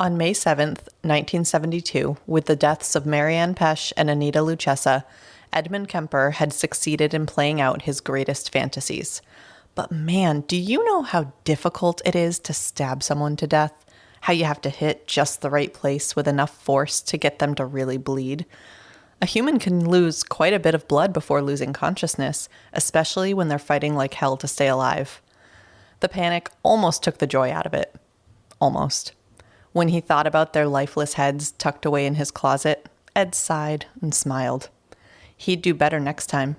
On May 7th, 1972, with the deaths of Marianne Pesch and Anita Luchessa, Edmund Kemper had succeeded in playing out his greatest fantasies. But man, do you know how difficult it is to stab someone to death? How you have to hit just the right place with enough force to get them to really bleed? A human can lose quite a bit of blood before losing consciousness, especially when they're fighting like hell to stay alive. The panic almost took the joy out of it. Almost. When he thought about their lifeless heads tucked away in his closet, Ed sighed and smiled. He'd do better next time.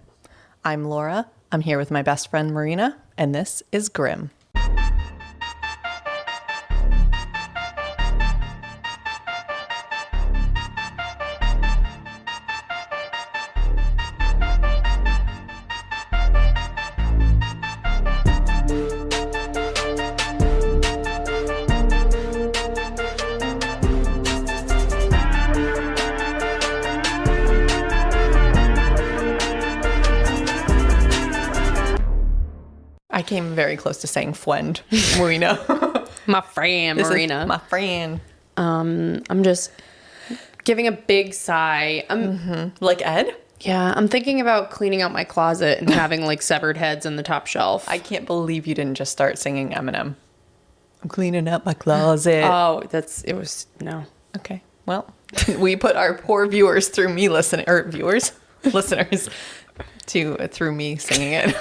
I'm Laura. I'm here with my best friend Marina, and this is Grim. I came very close to saying friend, Marina. My friend, Marina. My friend. I'm just giving a big sigh. Like Ed? Yeah, I'm thinking about cleaning out my closet and having like severed heads in the top shelf. I can't believe you didn't just start singing Eminem. I'm cleaning up my closet. No. Okay. Well, we put our poor viewers through me listeners through me singing it.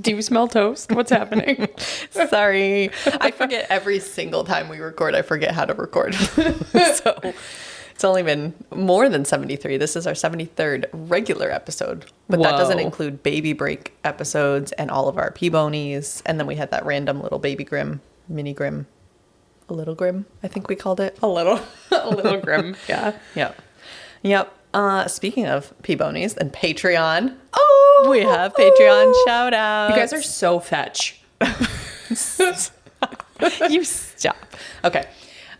Do you smell toast? What's happening? Sorry. I forget every single time we record. I forget how to record. So it's only been more than 73. This is our 73rd regular episode. But that doesn't include baby break episodes and all of our P-Bonies. And then we had that random little baby Grim, mini Grim, a little Grim, I think we called it. A little grim. Yeah. Yep. Speaking of P-Bonies and Patreon. We have Patreon shout outs. You guys are so fetch. You stop. Okay.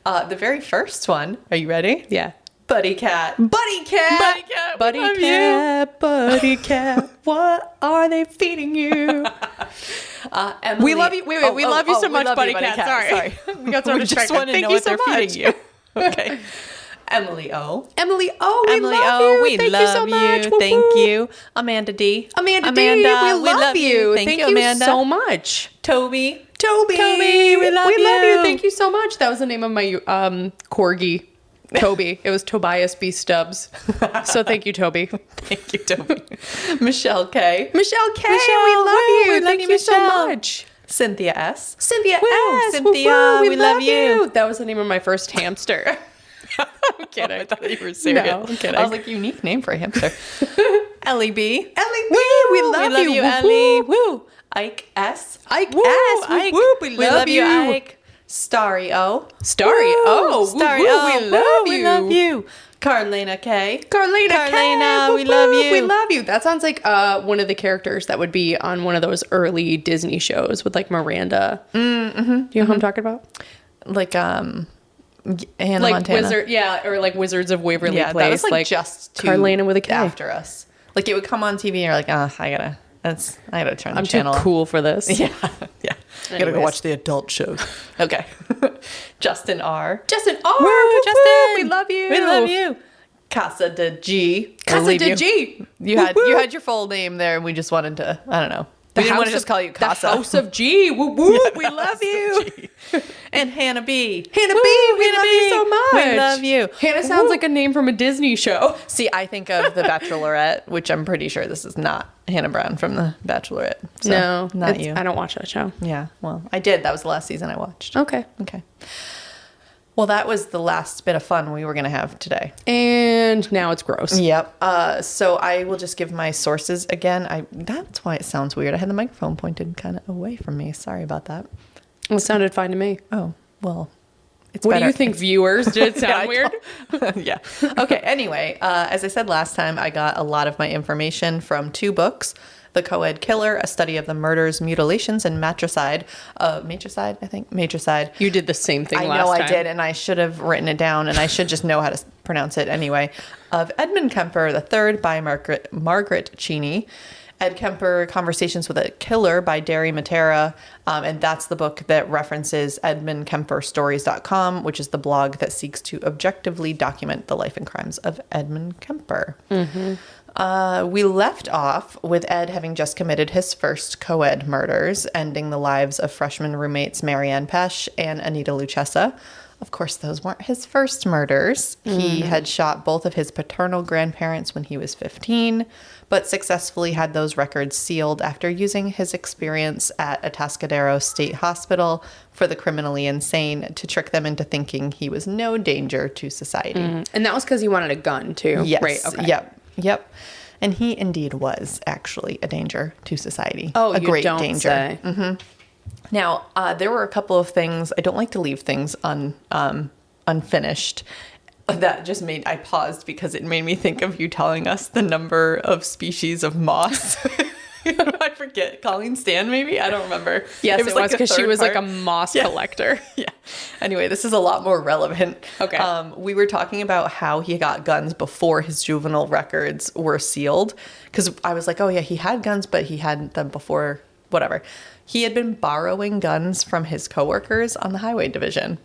The very first one. Are you ready? Yeah. Buddy cat. Buddy cat. What are they feeding you? Emily. We love you. Wait. We love you so much, Buddy cat. Sorry. We got so distracted. Just want to know what they're feeding you. Okay. Emily O. We love you. Thank you so much. Thank you. Amanda D. Amanda D. We love you. Thank you, Amanda. So much. Toby, we love you. Thank you so much. That was the name of my corgi. Toby. It was Tobias B. Stubbs. So thank you, Toby. Thank you, Toby. Michelle K. We love you. Thank you so much. Cynthia S. Cynthia, we love you. That was the name of my first hamster. I'm kidding. I thought you were serious. No, I'm kidding. I was like, unique name for a hamster. Ellie B. We love you, Ellie. Woo. Ike S. Ike Woo. S. Ike. Woo. We love you, Ike. Starry O. Starry O. Starry O. We love you. Carlina K. Carlina, we love you. We love you. That sounds like one of the characters that would be on one of those early Disney shows with like Miranda. Do you know who I'm talking about? Like Hannah like Montana. Wizard, or like Wizards of Waverly Place. That was like just Carlina with a K after us. Like it would come on TV and you're like, I gotta turn the channel. I'm too cool for this. Yeah. You gotta go watch the adult shows. Okay. Justin R. Woo, Justin, we love you. We love you. Casa de G. You had your full name there and we just wanted to, I don't know. We didn't want to just call you Casa. The House of G. Woo woo. Yeah, we love you. And Hannah B. We love you so much. We love you. Hannah sounds like a name from a Disney show. See, I think of The Bachelorette, which I'm pretty sure this is not Hannah Brown from The Bachelorette. So no, not you. I don't watch that show. Yeah, well, I did. That was the last season I watched. Okay. Well, that was the last bit of fun we were going to have today. And now it's gross. Yep. So I will just give my sources again. That's why it sounds weird. I had the microphone pointed kind of away from me. Sorry about that. It sounded fine to me. Oh, well, it's what better. do you think, viewers? Did it sound weird? Yeah. Okay. Anyway, as I said last time, I got a lot of my information from two books. The Co-Ed Killer, a study of the murders, mutilations, and matricide. Matricide. You did the same thing last time. I know I did, and I should have written it down, and I should just know how to pronounce it anyway. Of Edmund Kemper III by Margaret Cheney. Ed Kemper, Conversations with a Killer by Derry Matera. And that's the book that references EdmundKemperStories.com, which is the blog that seeks to objectively document the life and crimes of Edmund Kemper. We left off with Ed having just committed his first co-ed murders, ending the lives of freshman roommates Marianne Pesch and Anita Luchessa. Of course, those weren't his first murders. He had shot both of his paternal grandparents when he was 15, but successfully had those records sealed after using his experience at Atascadero State Hospital for the criminally insane to trick them into thinking he was no danger to society. And that was because he wanted a gun, too. Yes. Right. Okay. Yep. And he indeed was actually a danger to society. Oh, a you great don't danger. say. Now, there were a couple of things. I don't like to leave things unfinished. That just I paused because it made me think of you telling us the number of species of moss. I forget. Colleen Stan, maybe? I don't remember. Yes, it was because she was part. like a moss collector. Yeah. Anyway, this is a lot more relevant. Okay. We were talking about how he got guns before his juvenile records were sealed. Because I was like, oh, yeah, he had guns, but he had them before, whatever. He had been borrowing guns from his coworkers on the highway division.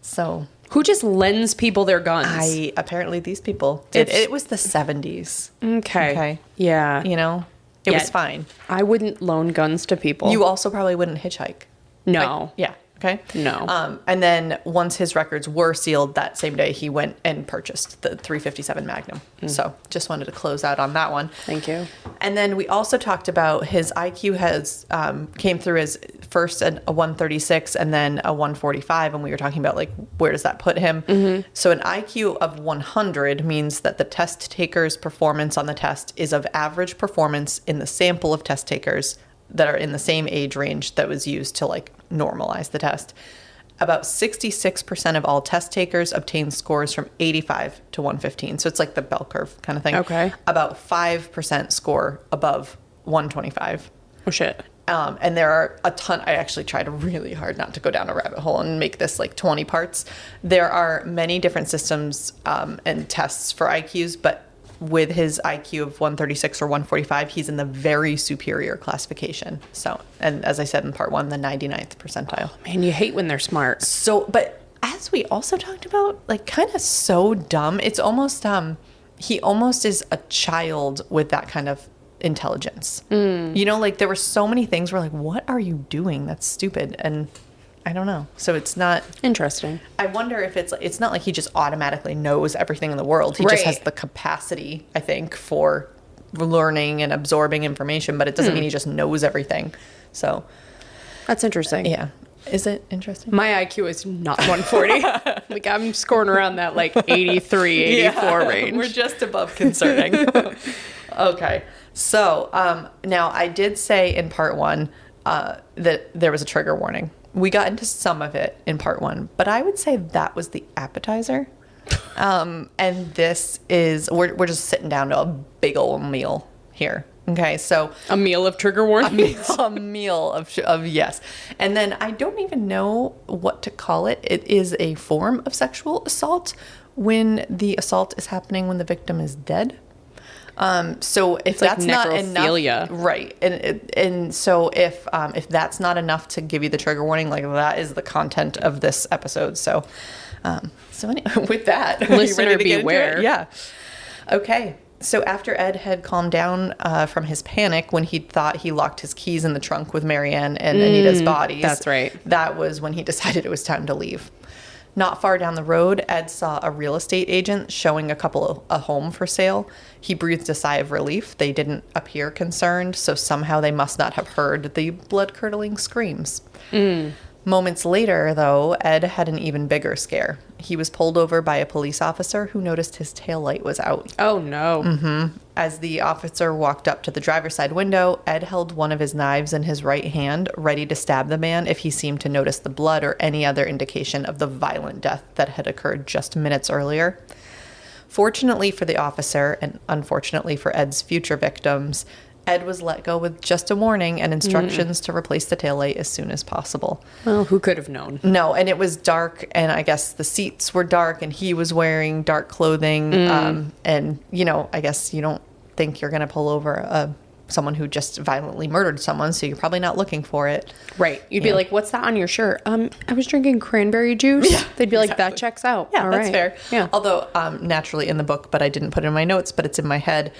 So Who just lends people their guns? apparently these people did. It was the 70s. Okay. Yeah. You know, it was fine. I wouldn't loan guns to people. You also probably wouldn't hitchhike. No. Yeah. Okay. No. And then once his records were sealed that same day, he went and purchased the .357 Magnum. So just wanted to close out on that one. Thank you. And then we also talked about his IQ has came through as first a 136 and then a 145. And we were talking about like, where does that put him? So an IQ of 100 means that the test taker's performance on the test is of average performance in the sample of test takers that are in the same age range that was used to like normalize the test. About 66% of all test takers obtain scores from 85 to 115. So it's like the bell curve kind of thing. Okay. About 5% score above 125. Oh, shit. And there are a ton. I actually tried really hard not to go down a rabbit hole and make this like 20 parts. There are many different systems and tests for IQs, but with his IQ of 136 or 145, he's in the very superior classification. So, and as I said in part one, the 99th percentile. Man, you hate when they're smart. So, but as we also talked about, like kind of so dumb. It's almost, he almost is a child with that kind of intelligence. You know, like there were so many things where like, what are you doing? That's stupid. And I don't know. So it's not Interesting. I wonder if it's not like he just automatically knows everything in the world. He just has the capacity, I think, for learning and absorbing information, but it doesn't mean he just knows everything. So That's interesting. yeah. Is it interesting? My IQ is not 140. Like I'm scoring around that like 83, 84 range. We're just above concerning. Okay. So now I did say in part one that there was a trigger warning. We got into some of it in part one, but I would say that was the appetizer. And this is, we're just sitting down to a big old meal here. Okay, so A meal of trigger warnings. a meal of yes. And then I don't even know what to call it. It is a form of sexual assault when the assault is happening when the victim is dead. So if like that's not necrophilia. enough, right? And so if that's not enough to give you the trigger warning, like that is the content of this episode. So, anyway, with that, Listener are you ready to get into beware. it? Yeah. Okay. So after Ed had calmed down from his panic when he thought he locked his keys in the trunk with Marianne and Anita's bodies, that's right. That was when he decided it was time to leave. Not far down the road, Ed saw a real estate agent showing a home for sale. He breathed a sigh of relief. They didn't appear concerned, so somehow they must not have heard the blood-curdling screams. Moments later, though, Ed had an even bigger scare. He was pulled over by a police officer who noticed his taillight was out. Oh, no. As the officer walked up to the driver's side window, Ed held one of his knives in his right hand, ready to stab the man if he seemed to notice the blood or any other indication of the violent death that had occurred just minutes earlier. Fortunately for the officer, and unfortunately for Ed's future victims, Ed was let go with just a warning and instructions to replace the taillight as soon as possible. Well, who could have known? No, and it was dark, and I guess the seats were dark, and he was wearing dark clothing. And, you know, I guess you don't think you're going to pull over someone who just violently murdered someone, so you're probably not looking for it. Right. You'd be like, what's that on your shirt? I was drinking cranberry juice. Yeah, they'd be like, that checks out. Yeah, all that's right. fair. Yeah. Although, naturally in the book, but I didn't put it in my notes, but it's in my head.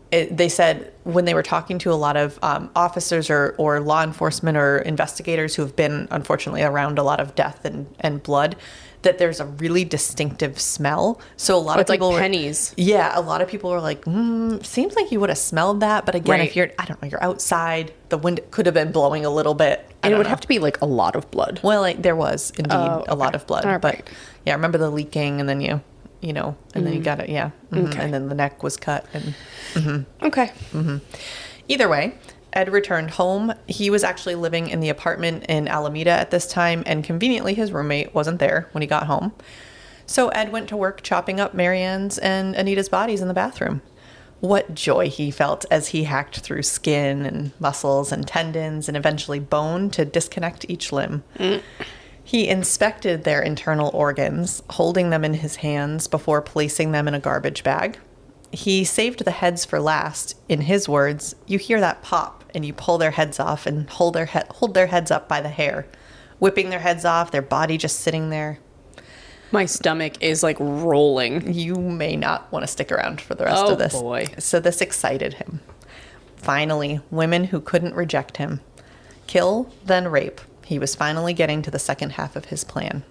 They said when they were talking to a lot of officers or law enforcement or investigators who have been, unfortunately, around a lot of death and blood, that there's a really distinctive smell. So a lot of people like pennies. A lot of people were like, seems like you would have smelled that. But again, if you're, I don't know, you're outside, the wind could have been blowing a little bit. And it would have to be like a lot of blood. Well, like, there was indeed a lot of blood. All but right. yeah, I remember the leaking, and then you know, and then you got it. Yeah. Okay. And then the neck was cut. And Okay. either way, Ed returned home. He was actually living in the apartment in Alameda at this time, and conveniently his roommate wasn't there when he got home. So Ed went to work chopping up Marianne's and Anita's bodies in the bathroom. What joy he felt as he hacked through skin and muscles and tendons and eventually bone to disconnect each limb. He inspected their internal organs, holding them in his hands before placing them in a garbage bag. He saved the heads for last. In his words, you hear that pop and you pull their heads off and hold their heads up by the hair, whipping their heads off, their body just sitting there. My stomach is like rolling. You may not want to stick around for the rest of this. Oh, boy. So this excited him. Finally, women who couldn't reject him. Kill, then rape. He was finally getting to the second half of his plan.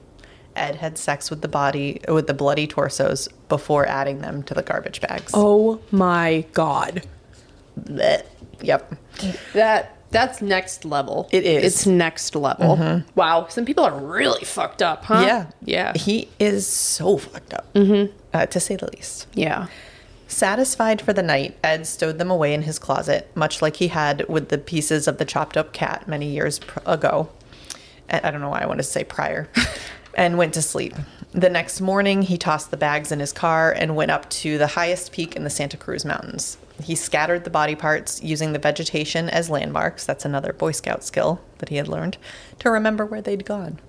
Ed had sex with the bloody torsos before adding them to the garbage bags. Oh my God. Blech. Yep. That's next level. It is. It's next level. Wow. Some people are really fucked up, huh? Yeah. Yeah. He is so fucked up, to say the least. Yeah. Satisfied for the night, Ed stowed them away in his closet, much like he had with the pieces of the chopped up cat many years ago. I don't know why I wanted to say prior. And went to sleep. The next morning, he tossed the bags in his car and went up to the highest peak in the Santa Cruz Mountains. He scattered the body parts using the vegetation as landmarks. That's another Boy Scout skill that he had learned to remember where they'd gone.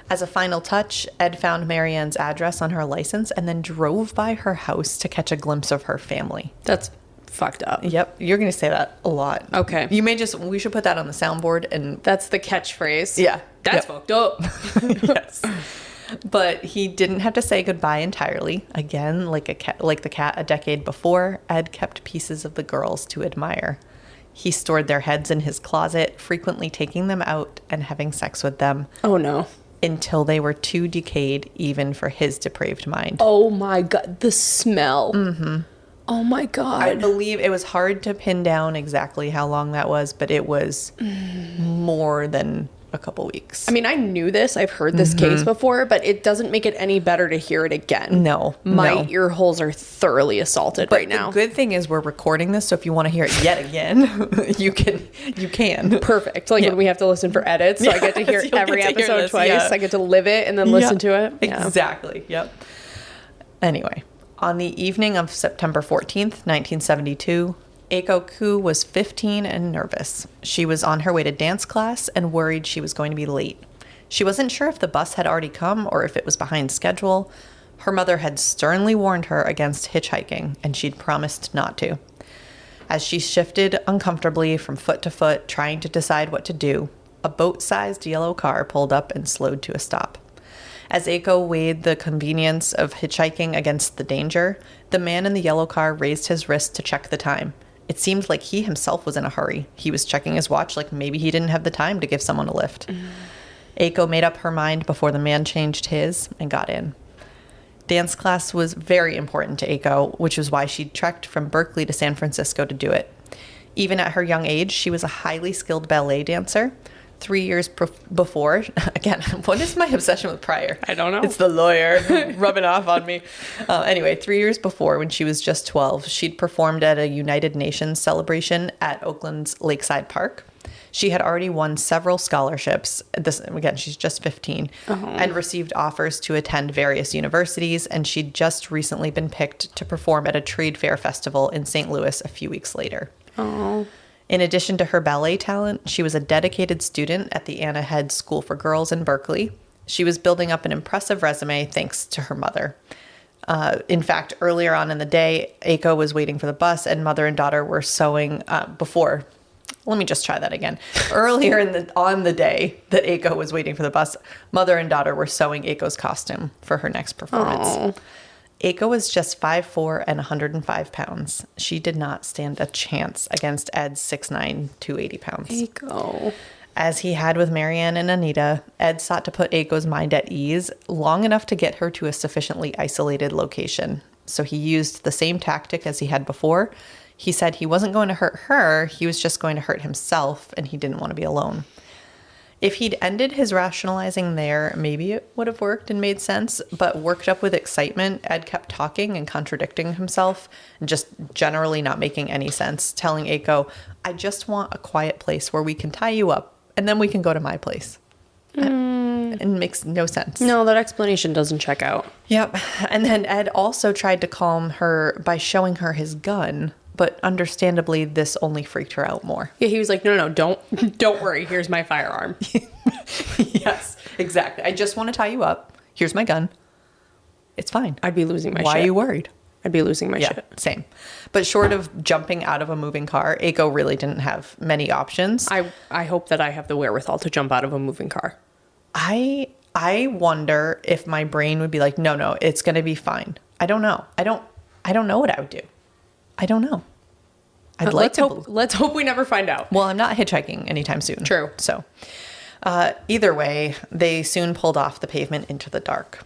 As a final touch, Ed found Marianne's address on her license and then drove by her house to catch a glimpse of her family. That's fucked up. Yep, you're going to say that a lot. Okay. We should put that on the soundboard and... That's the catchphrase. Yeah. That's fucked up. Yes. But he didn't have to say goodbye entirely. Again, like the cat a decade before, Ed kept pieces of the girls to admire. He stored their heads in his closet, frequently taking them out and having sex with them. Oh no. Until they were too decayed even for his depraved mind. Oh my God. The smell. Oh my God. I believe it was hard to pin down exactly how long that was, but it was more than a couple weeks. I mean, I knew this. I've heard this case before, but it doesn't make it any better to hear it again. No. My ear holes are thoroughly assaulted right now. The good thing is we're recording this, so if you want to hear it yet again, you can. Perfect. Like when we have to listen for edits, so I get to hear every episode twice. Yeah. I get to live it and then listen to it. Yeah. Exactly. Yep. Anyway, on the evening of September 14th, 1972, Eiko Ku was 15 and nervous. She was on her way to dance class and worried she was going to be late. She wasn't sure if the bus had already come or if it was behind schedule. Her mother had sternly warned her against hitchhiking, and she'd promised not to. As she shifted uncomfortably from foot to foot, trying to decide what to do, a boat-sized yellow car pulled up and slowed to a stop. As Eiko weighed the convenience of hitchhiking against the danger, the man in the yellow car raised his wrist to check the time. It seemed like he himself was in a hurry. He was checking his watch like maybe he didn't have the time to give someone a lift. Eiko made up her mind before the man changed his and got in. Dance class was very important to Eiko, which was why she trekked from Berkeley to San Francisco to do it. Even at her young age, she was a highly skilled ballet dancer. 3 years before, again, what is my obsession with prior? I don't know. It's the lawyer rubbing off on me. Anyway, 3 years before, when she was just 12, she'd performed at a United Nations celebration at Oakland's Lakeside Park. She had already won several scholarships. Again, she's just 15, and received offers to attend various universities, and she'd just recently been picked to perform at a trade fair festival in St. Louis a few weeks later. Oh. In addition to her ballet talent, she was a dedicated student at the Anna Head School for Girls in Berkeley. She was building up an impressive resume thanks to her mother. In fact, earlier on in the day, Aiko was waiting for the bus and mother and daughter were sewing before. Let me just try that again. Earlier on the day that Aiko was waiting for the bus, mother and daughter were sewing Aiko's costume for her next performance. Aww. Aiko was just 5'4" and 105 pounds. She did not stand a chance against Ed's 6'9", 280 pounds. Aiko. As he had with Marianne and Anita, Ed sought to put Aiko's mind at ease long enough to get her to a sufficiently isolated location. So he used the same tactic as he had before. He said he wasn't going to hurt her, he was just going to hurt himself, and he didn't want to be alone. If he'd ended his rationalizing there, maybe it would have worked and made sense, but worked up with excitement, Ed kept talking and contradicting himself, and just generally not making any sense, telling Aiko, I just want a quiet place where we can tie you up, and then we can go to my place. It makes no sense. No, that explanation doesn't check out. Yep. And then Ed also tried to calm her by showing her his gun, but understandably, this only freaked her out more. Yeah, he was like, no, don't worry. Here's my firearm. Yes, exactly. I just want to tie you up. Here's my gun. It's fine. I'd be losing my shit. Why are you worried? I'd be losing my shit. Same. But short of jumping out of a moving car, Aiko really didn't have many options. I hope that I have the wherewithal to jump out of a moving car. I wonder if my brain would be like, no, it's going to be fine. I don't know. I don't know what I would do. I don't know. Let's hope we never find out. Well, I'm not hitchhiking anytime soon. True. So either way, they soon pulled off the pavement into the dark.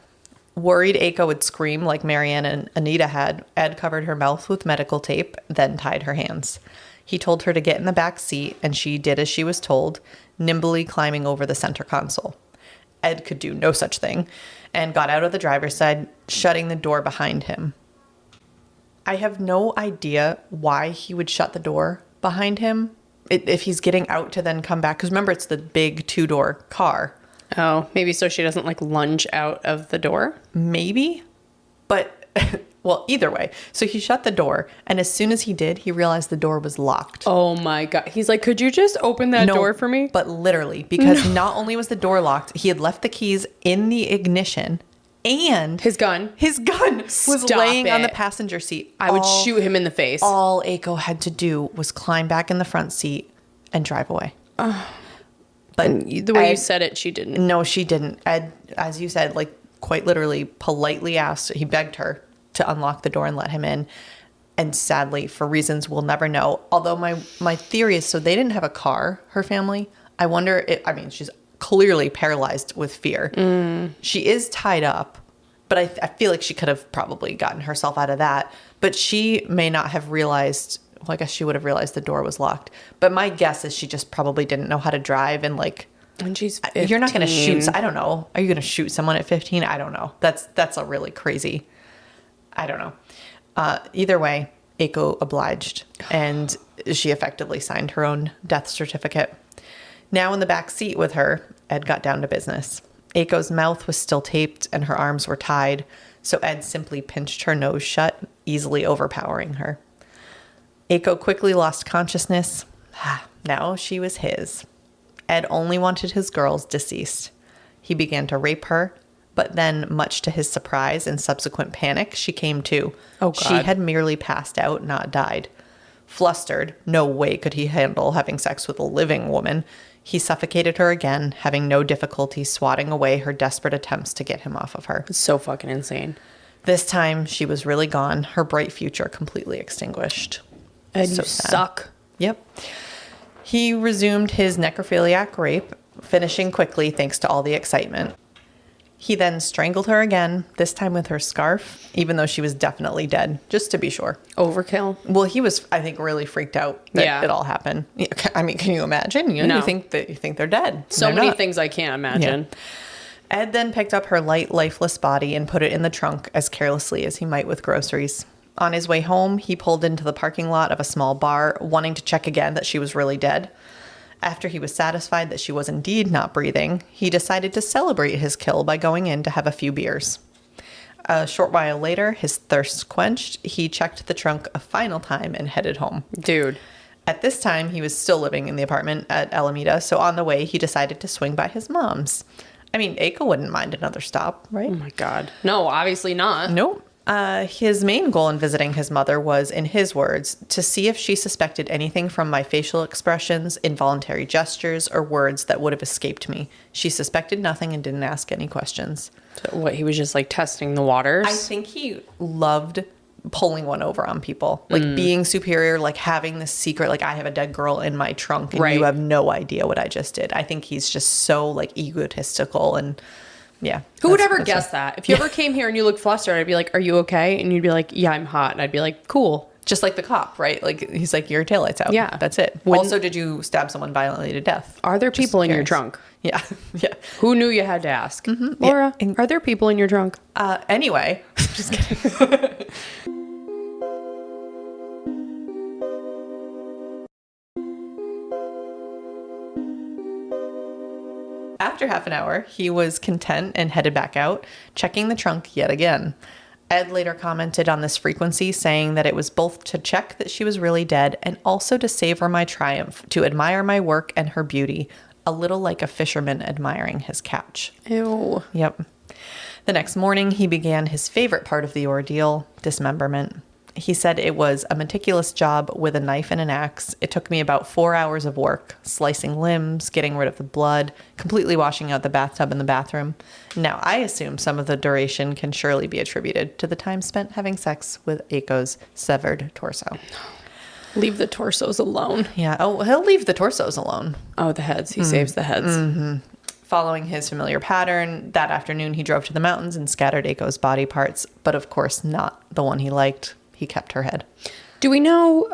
Worried Aiko would scream like Marianne and Anita had, Ed covered her mouth with medical tape, then tied her hands. He told her to get in the back seat, and she did as she was told, nimbly climbing over the center console. Ed could do no such thing, and got out of the driver's side, shutting the door behind him. I have no idea why he would shut the door behind him if he's getting out to then come back. Because remember, it's the big 2-door car. Oh, maybe so she doesn't like lunge out of the door? Maybe. But, well, either way. So he shut the door. And as soon as he did, he realized the door was locked. Oh my God. He's like, could you just open that door for me? But literally, because not only was the door locked, he had left the keys in the ignition. And his gun was laying on the passenger seat. I would shoot him in the face. All Aiko had to do was climb back in the front seat and drive away. But the way you said it, she didn't. No, she didn't. Ed, as you said, like quite literally politely asked, he begged her to unlock the door and let him in. And sadly, for reasons we'll never know. Although my theory is, so they didn't have a car, her family. I wonder if, she's clearly paralyzed with fear. She is tied up, but I feel like she could have probably gotten herself out of that. But she may not have realized, well, I guess she would have realized the door was locked. But my guess is she just probably didn't know how to drive and like... And she's 15. You're not going to shoot... I don't know. Are you going to shoot someone at 15? I don't know. That's a really crazy... I don't know. Either way, Aiko obliged, and she effectively signed her own death certificate. Now in the back seat with her, Ed got down to business. Aiko's mouth was still taped and her arms were tied, so Ed simply pinched her nose shut, easily overpowering her. Aiko quickly lost consciousness. Now she was his. Ed only wanted his girls deceased. He began to rape her, but then, much to his surprise and subsequent panic, she came to. Oh, God. She had merely passed out, not died. Flustered, no way could he handle having sex with a living woman. He suffocated her again, having no difficulty swatting away her desperate attempts to get him off of her. It's so fucking insane. This time, she was really gone, her bright future completely extinguished. And so you suck. Yep. He resumed his necrophiliac rape, finishing quickly thanks to all the excitement. He then strangled her again, this time with her scarf, even though she was definitely dead, just to be sure. Overkill. Well, he was, I think, really freaked out that it all happened. I mean, can you imagine? You think they're dead. So many things I can't imagine. Yeah. Ed then picked up her light, lifeless body and put it in the trunk as carelessly as he might with groceries. On his way home, he pulled into the parking lot of a small bar, wanting to check again that she was really dead. After he was satisfied that she was indeed not breathing, he decided to celebrate his kill by going in to have a few beers. A short while later, his thirst quenched, he checked the trunk a final time and headed home. Dude. At this time, he was still living in the apartment at Alameda, so on the way, he decided to swing by his mom's. I mean, Aiko wouldn't mind another stop, right? Oh my God. No, obviously not. Nope. His main goal in visiting his mother was, in his words, to see if she suspected anything from my facial expressions, involuntary gestures, or words that would have escaped me. She suspected nothing and didn't ask any questions. So what, he was just like testing the waters? I think he loved pulling one over on people, like being superior, like having this secret, like I have a dead girl in my trunk and you have no idea what I just did. I think he's just so like egotistical and yeah. Who would ever guess that? If you ever came here and you looked flustered, I'd be like, are you okay? And you'd be like, yeah, I'm hot. And I'd be like, cool. Just like the cop, right? Like he's like, your taillight's out. Yeah. That's it. Also, did you stab someone violently to death? Are there people in your trunk? Yeah. Yeah. Who knew you had to ask? Laura, are there people in your trunk? Anyway, just kidding. After half an hour, he was content and headed back out, checking the trunk yet again. Ed later commented on this frequency, saying that it was both to check that she was really dead and also to savor my triumph, to admire my work and her beauty, a little like a fisherman admiring his catch. Ew. Yep. The next morning, he began his favorite part of the ordeal, dismemberment. He said it was a meticulous job with a knife and an axe. It took me about 4 hours of work, slicing limbs, getting rid of the blood, completely washing out the bathtub and the bathroom. Now, I assume some of the duration can surely be attributed to the time spent having sex with Aiko's severed torso. Leave the torsos alone. Yeah. Oh, he'll leave the torsos alone. Oh, the heads. He saves the heads. Mm-hmm. Following his familiar pattern, that afternoon he drove to the mountains and scattered Aiko's body parts, but of course not the one he liked. He kept her head. Do we know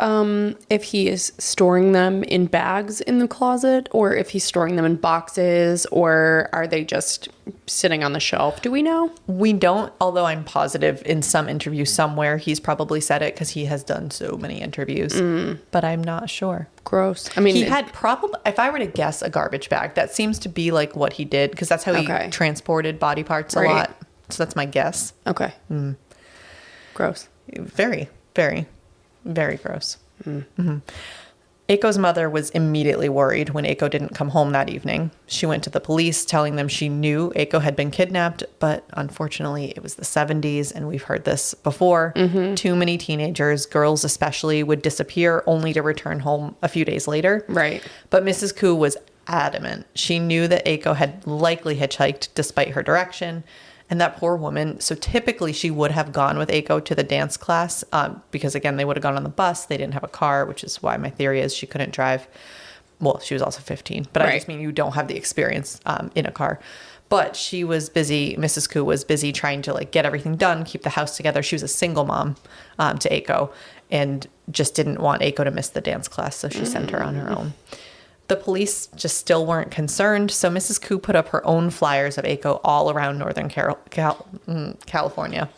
if he is storing them in bags in the closet or if he's storing them in boxes, or are they just sitting on the shelf? Do we know? We don't, although I'm positive in some interview somewhere he's probably said it because he has done so many interviews, but I'm not sure. Gross. I mean, he had probably, if I were to guess, a garbage bag. That seems to be like what he did because that's how he transported body parts a lot. So that's my guess. Okay. Gross. Very, very, very gross. Mm-hmm. Aiko's mother was immediately worried when Aiko didn't come home that evening. She went to the police telling them she knew Aiko had been kidnapped, but unfortunately it was the 70s and we've heard this before. Too many teenagers, girls especially, would disappear only to return home a few days later. Right. But Mrs. Koo was adamant. She knew that Aiko had likely hitchhiked despite her direction. And that poor woman, so typically she would have gone with Aiko to the dance class because, again, they would have gone on the bus. They didn't have a car, which is why my theory is she couldn't drive. Well, she was also 15, but I just mean you don't have the experience in a car. But she was busy. Mrs. Koo was busy trying to like get everything done, keep the house together. She was a single mom to Aiko and just didn't want Aiko to miss the dance class. So she sent her on her own. The police just still weren't concerned, so Mrs. Koo put up her own flyers of Aiko all around Northern California.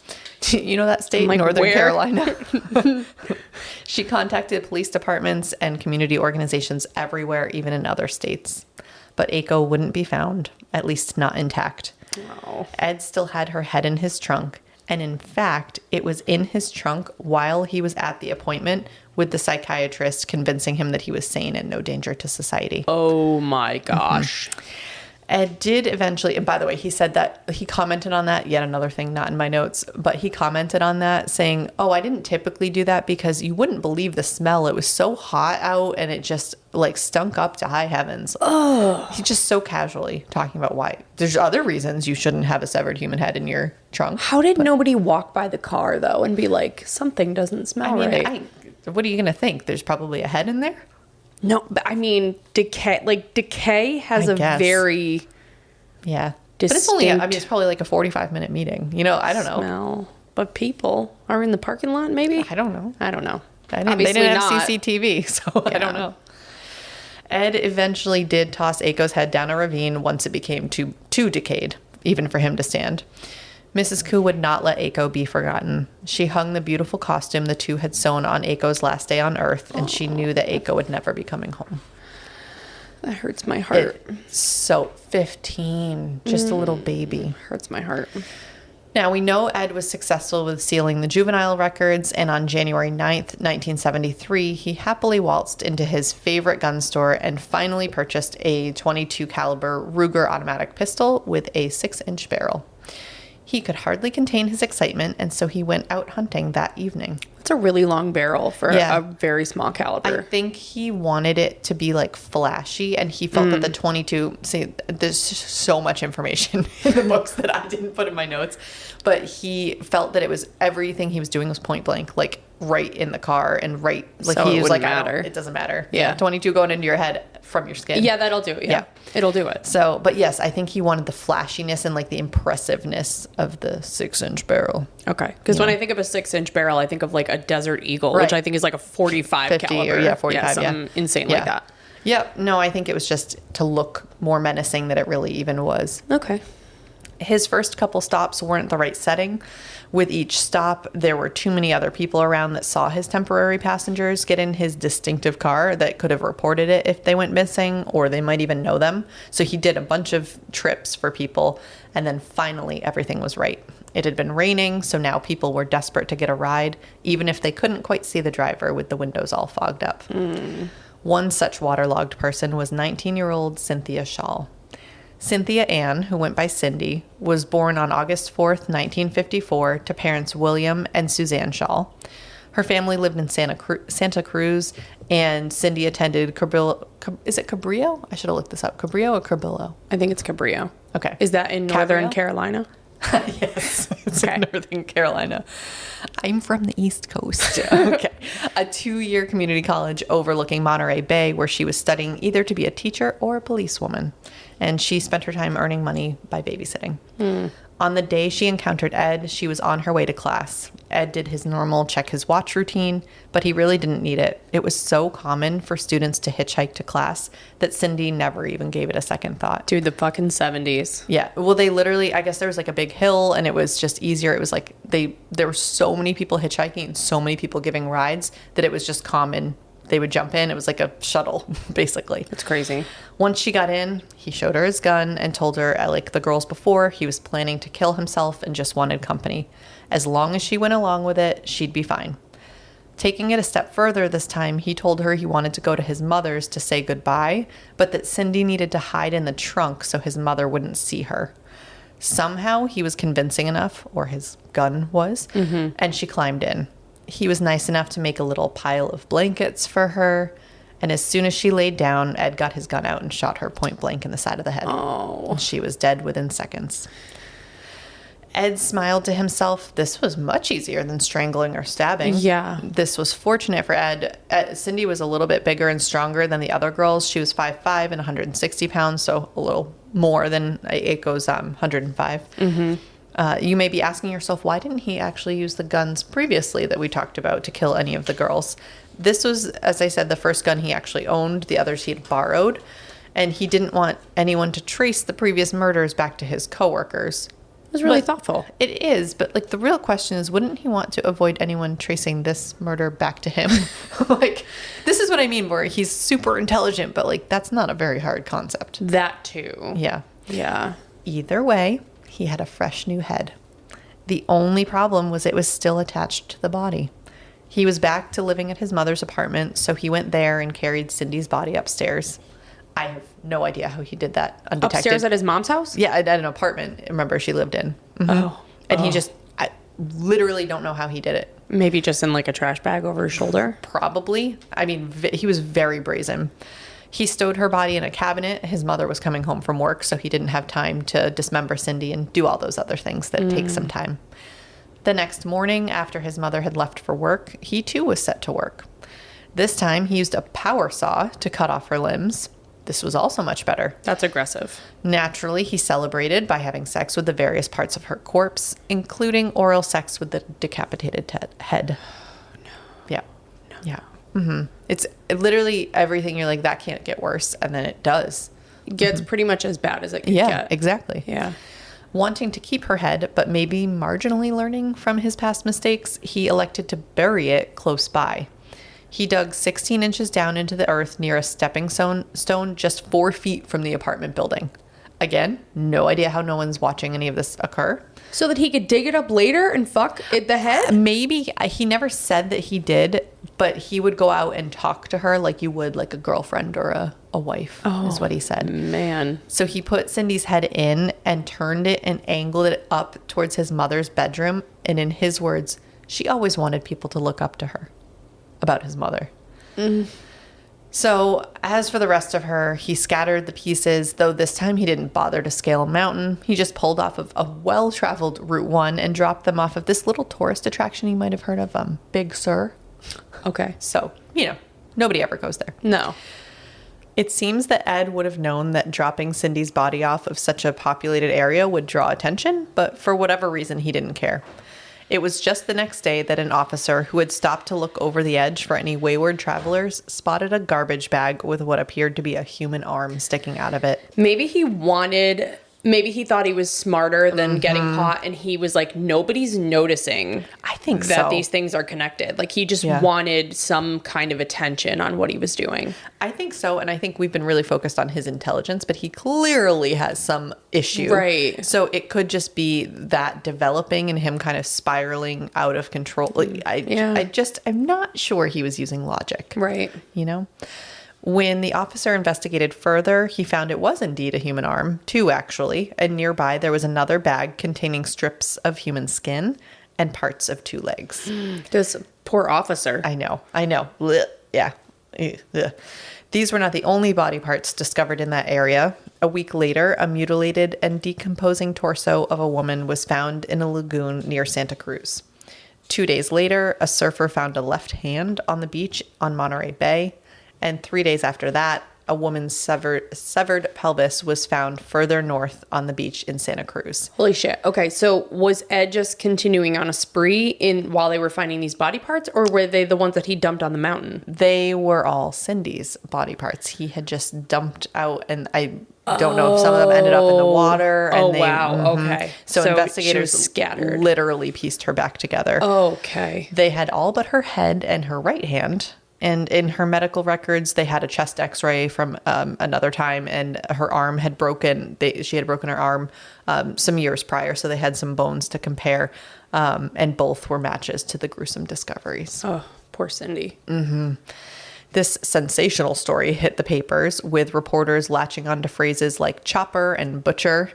You know that state, like Northern Carolina? She contacted police departments and community organizations everywhere, even in other states. But Aiko wouldn't be found, at least not intact. Oh. Ed still had her head in his trunk. And in fact, it was in his trunk while he was at the appointment with the psychiatrist convincing him that he was sane and no danger to society. Oh my gosh. Ed did eventually, and by the way, he said that he commented on that, yet another thing not in my notes, but he commented on that saying, oh, I didn't typically do that because you wouldn't believe the smell. It was so hot out and it just like stunk up to high heavens. Oh, he's just so casually talking about why. There's other reasons you shouldn't have a severed human head in your trunk. How did nobody walk by the car though and be like, something doesn't smell right? What are you going to think? There's probably a head in there? No, but I mean, decay has very distinct, but it's only, it's probably like a 45-minute meeting. You know, I don't know. But people are in the parking lot, maybe? I don't know. They didn't have CCTV, so I don't know. Ed eventually did toss Aiko's head down a ravine once it became too decayed, even for him to stand. Mrs. Koo would not let Aiko be forgotten. She hung the beautiful costume the two had sewn on Aiko's last day on Earth, and she knew that Aiko would never be coming home. That hurts my heart. So 15, just a little baby. Hurts my heart. Now, we know Ed was successful with sealing the juvenile records, and on January 9th, 1973, he happily waltzed into his favorite gun store and finally purchased a .22 caliber Ruger automatic pistol with a 6-inch barrel. He could hardly contain his excitement, and so he went out hunting that evening. It's a really long barrel for Yeah. a very small caliber. I think he wanted it to be like flashy, and he felt that the 22. See, there's so much information in the books that I didn't put in my notes, but he felt that it was everything he was doing was point blank, like right in the car and right. Like So he it was like, wouldn't matter. It doesn't matter. Yeah. 22 going into your head from your skin. Yeah, that'll do it. Yeah. It'll do it. So, but yes, I think he wanted the flashiness and like the impressiveness of the 6-inch barrel. Okay. Because when I think of a 6-inch barrel, I think of like a Desert Eagle, Right. which I think is like a 45 50 caliber. or, yeah, 45, yeah. Something insane like that. Yep. No, I think it was just to look more menacing than it really even was. Okay. His first couple stops weren't the right setting. With each stop, there were too many other people around that saw his temporary passengers get in his distinctive car that could have reported it if they went missing, or they might even know them. So he did a bunch of trips for people, and then finally everything was right. It had been raining, so now people were desperate to get a ride, even if they couldn't quite see the driver with the windows all fogged up. One such waterlogged person was 19-year-old Cynthia Shaw. Cynthia Ann, who went by Cindy, was born on August 4th, 1954, to parents William and Suzanne Shaw. Her family lived in Santa Cruz, and Cindy attended Cabrillo. Is it Cabrillo? I should have looked this up. Cabrillo or Cabrillo? I think it's Cabrillo. Okay. Is that in Northern Cabrillo? Carolina? Yes, it's Okay. in Northern Carolina. I'm from the East Coast. Okay. A 2-year community college overlooking Monterey Bay, where she was studying either to be a teacher or a policewoman. And she spent her time earning money by babysitting. On the day she encountered Ed, she was on her way to class. Ed did his normal check his watch routine, but he really didn't need it. It was so common for students to hitchhike to class that Cindy never even gave it a second thought. Dude, the fucking 70s. Yeah. Well, they literally, I guess there was like a big hill and it was just easier. It was like there were so many people hitchhiking and so many people giving rides that it was just common. They would jump in. It was like a shuttle, basically. It's crazy. Once she got in, he showed her his gun and told her, like the girls before, he was planning to kill himself and just wanted company. As long as she went along with it, she'd be fine. Taking it a step further this time, he told her he wanted to go to his mother's to say goodbye, but that Cindy needed to hide in the trunk so his mother wouldn't see her. Somehow he was convincing enough, or his gun was, and she climbed in. He was nice enough to make a little pile of blankets for her, and as soon as she laid down, Ed got his gun out and shot her point blank in the side of the head. Oh. And she was dead within seconds. Ed smiled to himself. This was much easier than strangling or stabbing. Yeah. This was fortunate for Ed. Cindy was a little bit bigger and stronger than the other girls. She was 5'5" and 160 pounds, so a little more than Aiko's 105. You may be asking yourself, why didn't he actually use the guns previously that we talked about to kill any of the girls? This was, as I said, the first gun he actually owned. The others he had borrowed. And he didn't want anyone to trace the previous murders back to his coworkers. It was really But thoughtful. It is, but like the real question is, wouldn't he want to avoid anyone tracing this murder back to him? Like, this is what I mean, where he's super intelligent, but like that's not a very hard concept. That too. Yeah. Yeah. Either way, he had a fresh new head. The only problem was it was still attached to the body. He was back to living at his mother's apartment, so he went there and carried Cindy's body upstairs. I have no idea how he did that undetected. Upstairs at his mom's house? Yeah, at an apartment, remember, she lived in. Oh. And I literally don't know how he did it. Maybe just in like a trash bag over his shoulder? Probably. I mean, he was very brazen. He stowed her body in a cabinet. His mother was coming home from work, so he didn't have time to dismember Cindy and do all those other things that take some time. The next morning, after his mother had left for work, he too was set to work. This time, he used a power saw to cut off her limbs. This was also much better. That's aggressive. Naturally, he celebrated by having sex with the various parts of her corpse, including oral sex with the decapitated head. No. Yeah. No. Yeah. It's literally everything. You're like, that can't get worse. And then it does. It gets pretty much as bad as it can Yeah, get. exactly. Yeah. Wanting to keep her head, but maybe marginally learning from his past mistakes, he elected to bury it close by. He dug 16 inches down into the earth near a stepping stone just 4 feet from the apartment building. Again, no idea how no one's watching any of this occur. So that he could dig it up later and fuck it the head? Maybe. He never said that he did, but he would go out and talk to her like you would like a girlfriend or a wife, is what he said. Man. So he put Cindy's head in and turned it and angled it up towards his mother's bedroom. And in his words, she always wanted people to look up to her about his mother. So as for the rest of her, he scattered the pieces, though this time he didn't bother to scale a mountain. He just pulled off of a well-traveled Route 1 and dropped them off of this little tourist attraction you might have heard of, Big Sur. Okay. So, nobody ever goes there. No. It seems that Ed would have known that dropping Cindy's body off of such a populated area would draw attention, but for whatever reason, he didn't care. It was just the next day that an officer who had stopped to look over the edge for any wayward travelers spotted a garbage bag with what appeared to be a human arm sticking out of it. Maybe he thought he was smarter than getting caught, and he was like, nobody's noticing. I think that so. these things are connected. Like, he just wanted some kind of attention on what he was doing. I think so, and I think we've been really focused on his intelligence, but he clearly has some issue. Right. So it could just be that developing and him kind of spiraling out of control. I'm not sure he was using logic. Right. When the officer investigated further, he found it was indeed a human arm, two actually, and nearby there was another bag containing strips of human skin and parts of two legs. This poor officer. I know. Blech. Yeah. Ugh. These were not the only body parts discovered in that area. A week later, a mutilated and decomposing torso of a woman was found in a lagoon near Santa Cruz. 2 days later, a surfer found a left hand on the beach on Monterey Bay. And 3 days after that, a woman's severed pelvis was found further north on the beach in Santa Cruz. Holy shit. Okay, so was Ed just continuing on a spree while they were finding these body parts, or were they the ones that he dumped on the mountain? They were all Cindy's body parts. He had just dumped out, and I don't know if some of them ended up in the water. And Okay. So investigators she was scattered. Literally pieced her back together. Okay. They had all but her head and her right hand. And in her medical records, they had a chest x-ray from another time, and her arm had broken. She had broken her arm some years prior, so they had some bones to compare, and both were matches to the gruesome discoveries. Oh, poor Cindy. This sensational story hit the papers, with reporters latching onto phrases like chopper and butcher.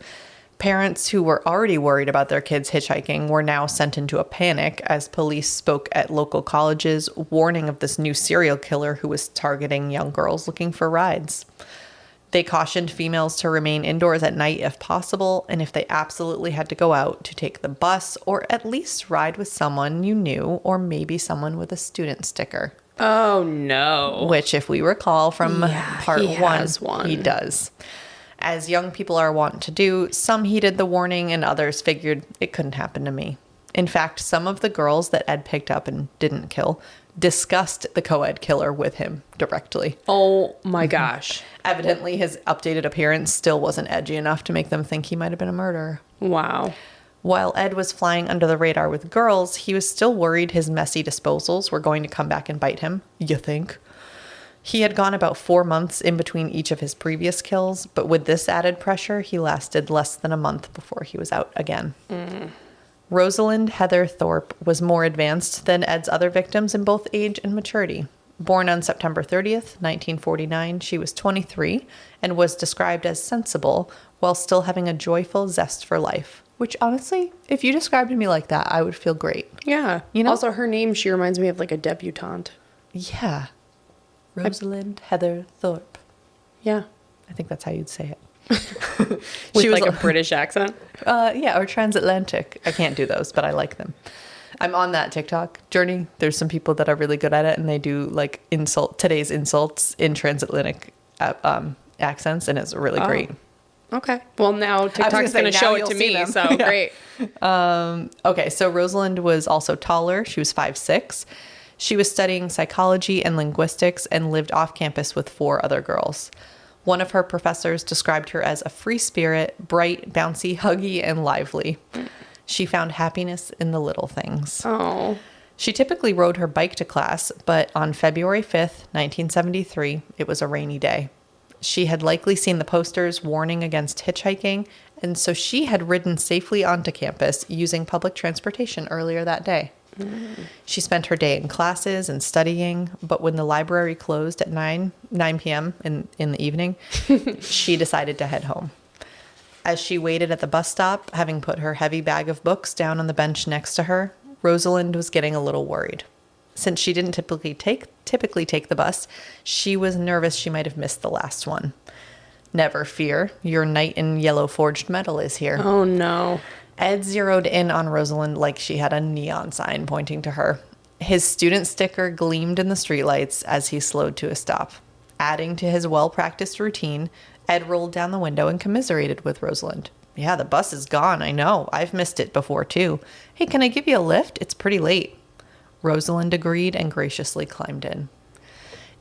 Parents who were already worried about their kids hitchhiking were now sent into a panic as police spoke at local colleges, warning of this new serial killer who was targeting young girls looking for rides. They cautioned females to remain indoors at night if possible, and if they absolutely had to go out, to take the bus or at least ride with someone you knew, or maybe someone with a student sticker. Oh, no. Which, if we recall from part one, he does. As young people are wont to do, some heeded the warning and others figured it couldn't happen to me. In fact, some of the girls that Ed picked up and didn't kill discussed the co-ed killer with him directly. Oh my gosh. Evidently, his updated appearance still wasn't edgy enough to make them think he might have been a murderer. Wow. While Ed was flying under the radar with girls, he was still worried his messy disposals were going to come back and bite him. You think? He had gone about 4 months in between each of his previous kills, but with this added pressure, he lasted less than a month before he was out again. Rosalind Heather Thorpe was more advanced than Ed's other victims in both age and maturity. Born on September 30th, 1949, she was 23 and was described as sensible while still having a joyful zest for life. Which, honestly, if you described me like that, I would feel great. Yeah. Also, her name, she reminds me of like a debutante. Yeah. Rosalind Heather Thorpe. Yeah. I think that's how you'd say it. With like a British accent? Yeah, or transatlantic. I can't do those, but I like them. I'm on that TikTok journey. There's some people that are really good at it, and they do like today's insults in transatlantic accents, and it's really great. Okay. Well, now TikTok's going to show it to me, so great. Okay, so Rosalind was also taller. She was 5'6". She was studying psychology and linguistics and lived off campus with 4 other girls. One of her professors described her as a free spirit, bright, bouncy, huggy, and lively. She found happiness in the little things. Oh. She typically rode her bike to class, but on February 5th, 1973, it was a rainy day. She had likely seen the posters warning against hitchhiking, and so she had ridden safely onto campus using public transportation earlier that day. She spent her day in classes and studying, but when the library closed at 9 p.m. in the evening, she decided to head home. As she waited at the bus stop, having put her heavy bag of books down on the bench next to her, Rosalind was getting a little worried. Since she didn't typically take the bus, she was nervous she might have missed the last one. Never fear, your knight in yellow forged metal is here. Oh, no. Ed zeroed in on Rosalind like she had a neon sign pointing to her. His student sticker gleamed in the streetlights as he slowed to a stop. Adding to his well-practiced routine, Ed rolled down the window and commiserated with Rosalind. Yeah, the bus is gone, I know. I've missed it before, too. Hey, can I give you a lift? It's pretty late. Rosalind agreed and graciously climbed in.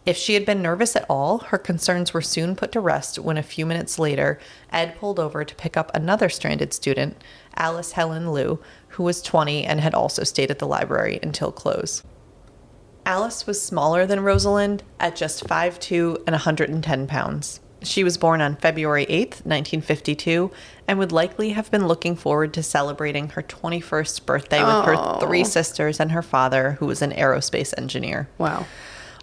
If she had been nervous at all, her concerns were soon put to rest when a few minutes later, Ed pulled over to pick up another stranded student, Alice Helen Liu, who was 20 and had also stayed at the library until close. Alice was smaller than Rosalind at just 5'2" and 110 pounds. She was born on February 8th, 1952, and would likely have been looking forward to celebrating her 21st birthday with her 3 sisters and her father, who was an aerospace engineer. Wow.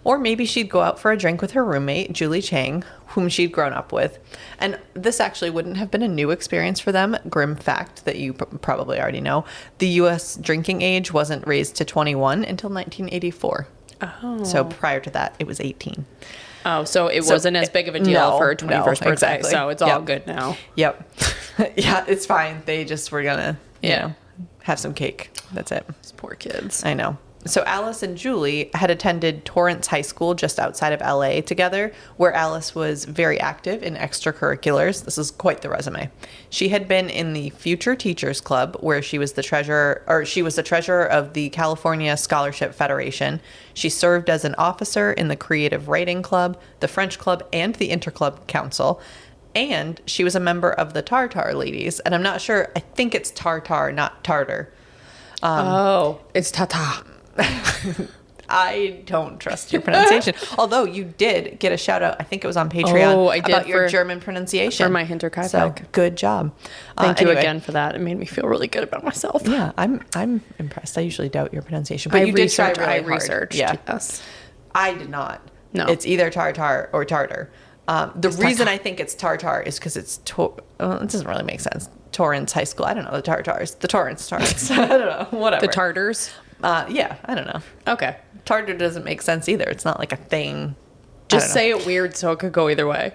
Or maybe she'd go out for a drink with her roommate, Julie Chang, whom she'd grown up with. And this actually wouldn't have been a new experience for them. Grim fact that you probably already know. The U.S. drinking age wasn't raised to 21 until 1984. Oh. So prior to that, it was 18. Oh, so it wasn't as big of a deal for her 21st birthday. Exactly. So it's all good now. Yep. Yeah, it's fine. They just were going to, you know, have some cake. That's it. These poor kids. I know. So Alice and Julie had attended Torrance High School just outside of LA together, where Alice was very active in extracurriculars. This is quite the resume. She had been in the Future Teachers Club, where she was the treasurer of the California Scholarship Federation. She served as an officer in the Creative Writing Club, the French Club, and the Interclub Council. And she was a member of the Tartar Ladies. And I'm not sure, I think it's Tartar, not Tartar. It's Tata. I don't trust your pronunciation. Although you did get a shout out, I think it was on Patreon, I did about your German pronunciation. For my Hinterkaifeck. So good job. Thank you Anyway, again for that. It made me feel really good about myself. Yeah, I'm impressed. I usually doubt your pronunciation, but you did try really hard. Researched. Yeah. Yes. I did not. No. It's either Tartar or Tartar. The reason Tartar. I think it's Tartar is because it's it doesn't really make sense. Torrance High School. I don't know the Tartars. The Torrance. I don't know. Whatever. The Tartars? Yeah, I don't know. Okay. Tartar doesn't make sense either. It's not like a thing. Just say it weird so it could go either way.